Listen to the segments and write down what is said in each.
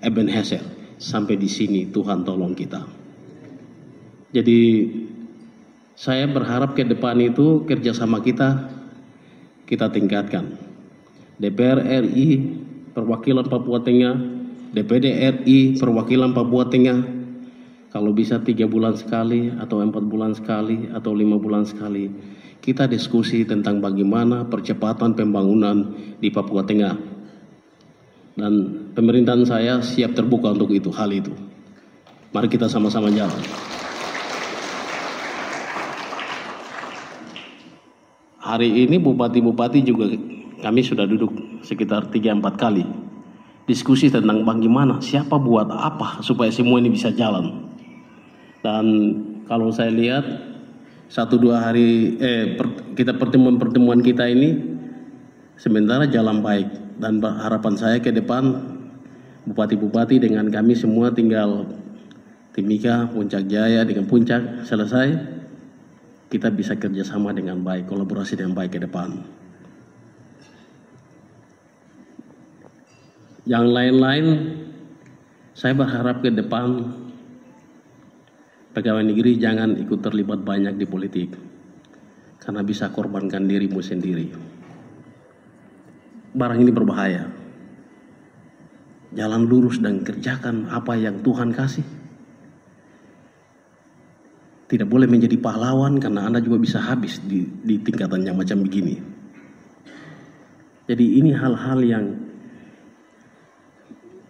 Ebenezer. Sampai di sini Tuhan tolong kita. Jadi saya berharap ke depan itu kerjasama kita tingkatkan. DPR RI perwakilan Papua Tengah, DPD RI perwakilan Papua Tengah, kalau bisa 3 bulan sekali atau 4 bulan sekali atau 5 bulan sekali kita diskusi tentang bagaimana percepatan pembangunan di Papua Tengah. Dan pemerintahan saya siap terbuka untuk hal itu. Mari kita sama-sama jalan. Hari ini bupati-bupati juga kami sudah duduk sekitar 3-4 kali. Diskusi tentang bagaimana, siapa buat apa supaya semua ini bisa jalan. Dan kalau saya lihat 1-2 hari kita pertemuan kita ini sementara jalan baik. Dan harapan saya ke depan bupati-bupati dengan kami semua tinggal Timika, Puncak Jaya dengan Puncak selesai, kita bisa kerjasama dengan baik, kolaborasi dengan baik ke depan. Yang lain-lain saya berharap ke depan pegawai negeri jangan ikut terlibat banyak di politik karena bisa korbankan dirimu sendiri. Barang ini berbahaya. Jalan lurus dan kerjakan apa yang Tuhan kasih. Tidak boleh menjadi pahlawan karena Anda juga bisa habis di tingkatan yang macam begini. Jadi ini hal-hal yang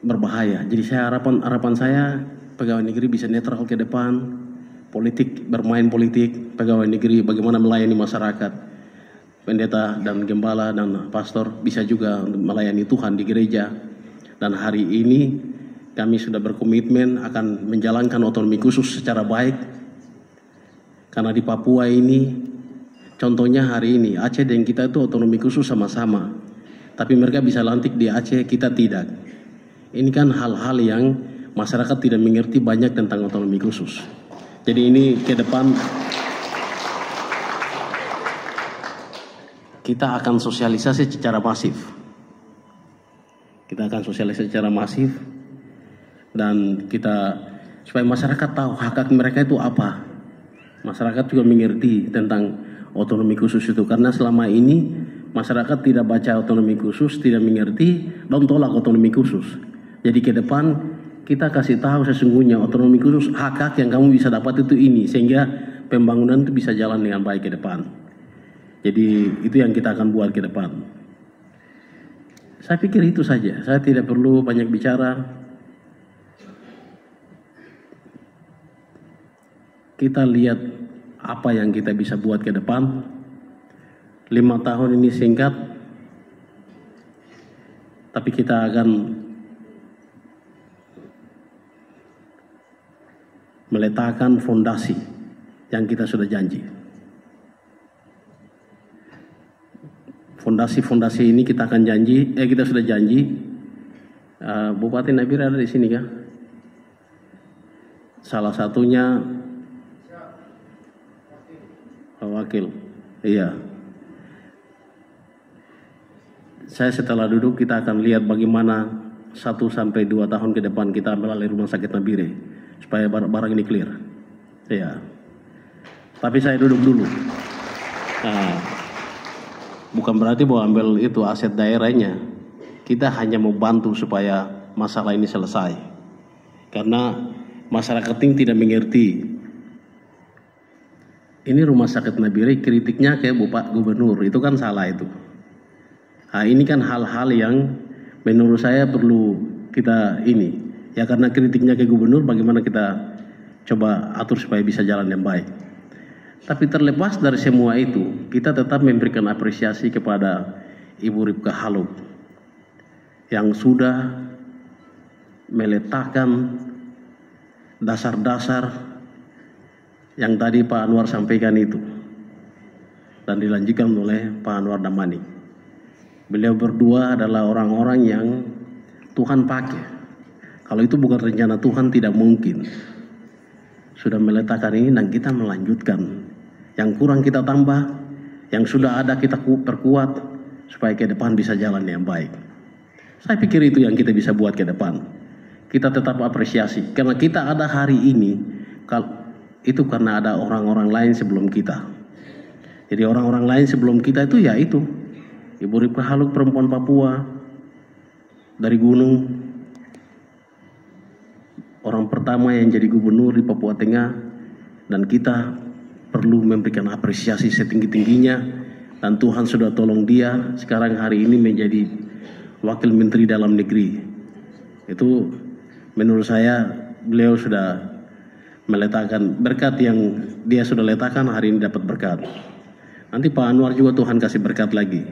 berbahaya. Jadi harapan saya pegawai negeri bisa netral ke depan, bermain politik, pegawai negeri bagaimana melayani masyarakat. Pendeta dan gembala dan pastor bisa juga melayani Tuhan di gereja. Dan hari ini kami sudah berkomitmen akan menjalankan otonomi khusus secara baik. Karena di Papua ini, contohnya hari ini Aceh dan kita itu otonomi khusus sama-sama. Tapi mereka bisa lantik di Aceh, kita tidak. Ini kan hal-hal yang masyarakat tidak mengerti banyak tentang otonomi khusus. Jadi ini ke depan kita akan sosialisasi secara masif. Dan kita supaya masyarakat tahu hak-hak mereka itu apa. Masyarakat juga mengerti tentang otonomi khusus itu karena selama ini masyarakat tidak baca otonomi khusus, tidak mengerti dan tolak otonomi khusus. Jadi ke depan kita kasih tahu sesungguhnya otonomi khusus hak-hak yang kamu bisa dapat itu ini sehingga pembangunan itu bisa jalan dengan baik ke depan. Jadi itu yang kita akan buat ke depan. Saya pikir itu saja. Saya tidak perlu banyak bicara. Kita lihat apa yang kita bisa buat ke depan. 5 tahun ini singkat. Tapi kita akan meletakkan fondasi yang kita sudah janji. Fondasi ini kita akan kita sudah janji. Bupati Nabir ada di sini kah? Salah satunya wakil. Iya. Saya setelah duduk kita akan lihat bagaimana 1-2 tahun ke depan kita melalui rumah sakit Nabire supaya barang ini clear. Iya. Tapi saya duduk dulu. Bukan berarti bahwa ambil itu aset daerahnya. Kita hanya mau bantu supaya masalah ini selesai. Karena masyarakat ini tidak mengerti. Ini rumah sakit Nabire kritiknya ke Bapak Gubernur. Itu kan salah itu. Nah, ini kan hal-hal yang menurut saya perlu kita ini. Ya karena kritiknya ke Gubernur bagaimana kita coba atur supaya bisa jalan yang baik. Tapi terlepas dari semua itu, kita tetap memberikan apresiasi kepada Ibu Ripka Haluk yang sudah meletakkan dasar-dasar yang tadi Pak Anwar sampaikan itu dan dilanjutkan oleh Pak Anwar Damani. Beliau berdua adalah orang-orang yang Tuhan pakai. Kalau itu bukan rencana Tuhan tidak mungkin. Sudah meletakkan ini dan kita melanjutkan. Yang kurang kita tambah, yang sudah ada kita perkuat supaya ke depan bisa jalan yang baik. Saya pikir itu yang kita bisa buat ke depan. kita tetap apresiasi. Karena kita ada hari ini, itu karena ada orang-orang lain sebelum kita. Jadi orang-orang lain sebelum kita itu ya itu. Ibu Ripka Haluk, perempuan Papua, dari gunung. Orang pertama yang jadi gubernur di Papua Tengah. Dan kita perlu memberikan apresiasi setinggi-tingginya. Dan Tuhan sudah tolong dia, sekarang hari ini menjadi Wakil Menteri Dalam Negeri. Itu menurut saya beliau sudah meletakkan berkat yang dia sudah letakkan, hari ini dapat berkat. Nanti Pak Anwar juga Tuhan kasih berkat lagi,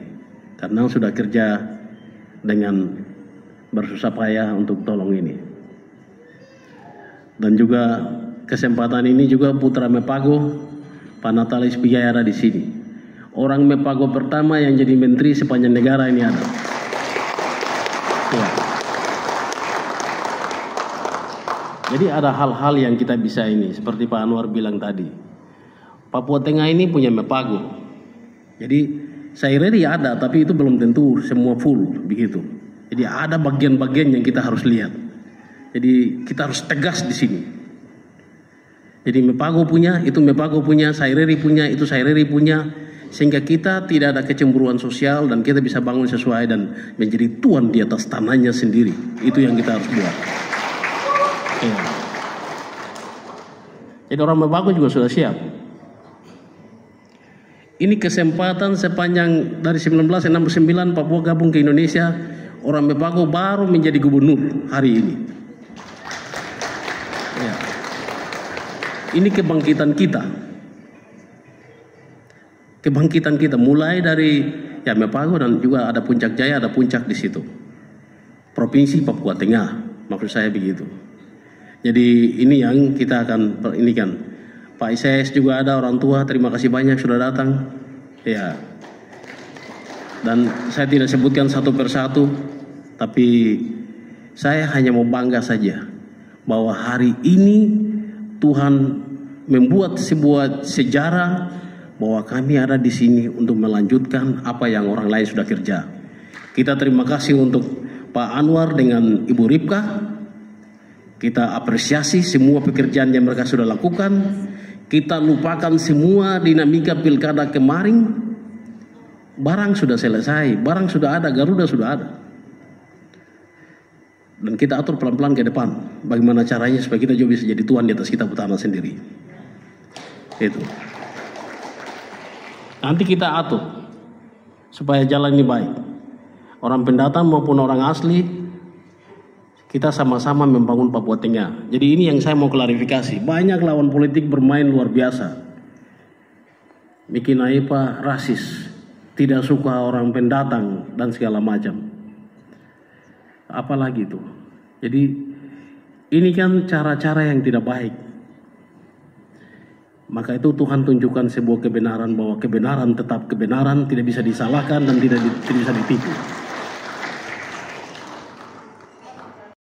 karena sudah kerja dengan bersusah payah untuk tolong ini. Dan juga kesempatan ini juga putra Mepago, Pak Natalis Pigai ada di sini. Orang Mepago pertama yang jadi menteri sepanjang negara ini ada. Ya. Jadi ada hal-hal yang kita bisa ini, seperti Pak Anwar bilang tadi. Papua Tengah ini punya Mepago. Jadi Saireri ada, tapi itu belum tentu semua full begitu. Jadi ada bagian-bagian yang kita harus lihat. Jadi kita harus tegas di sini. Jadi Mepago punya, itu Mepago punya, Saireri punya, itu Saireri punya, sehingga kita tidak ada kecemburuan sosial dan kita bisa bangun sesuai dan menjadi tuan di atas tanahnya sendiri. Itu yang kita harus buat. Ya. Jadi orang Mepago juga sudah siap. Ini kesempatan sepanjang dari 1969 Papua gabung ke Indonesia, orang Mepago baru menjadi gubernur hari ini. Ya. Ini kebangkitan kita. Kebangkitan kita mulai dari ya Mepago dan juga ada Puncak Jaya, ada puncak di situ. Provinsi Papua Tengah, maksud saya begitu. Jadi ini yang kita akan ini kan. Pak ISS juga ada, orang tua, terima kasih banyak sudah datang. Ya. Dan saya tidak sebutkan satu persatu, tapi saya hanya mau bangga saja bahwa hari ini Tuhan membuat sebuah sejarah bahwa kami ada di sini untuk melanjutkan apa yang orang lain sudah kerja. Kita terima kasih untuk Pak Anwar dengan Ibu Ripka. Kita apresiasi semua pekerjaan yang mereka sudah lakukan. Kita lupakan semua dinamika pilkada kemarin. Barang sudah selesai, barang sudah ada, Garuda sudah ada. Dan kita atur pelan-pelan ke depan. Bagaimana caranya supaya kita juga bisa jadi tuan di atas kita tanah sendiri. Itu. Nanti kita atur supaya jalan ini baik. Orang pendatang maupun orang asli, kita sama-sama membangun Papua Tengah. Jadi ini yang saya mau klarifikasi. Banyak lawan politik bermain luar biasa. Bikin aipa rasis, tidak suka orang pendatang dan segala macam. Apalagi itu. Jadi ini kan cara-cara yang tidak baik. Maka itu Tuhan tunjukkan sebuah kebenaran bahwa kebenaran tetap kebenaran, tidak bisa disalahkan dan tidak bisa ditipu.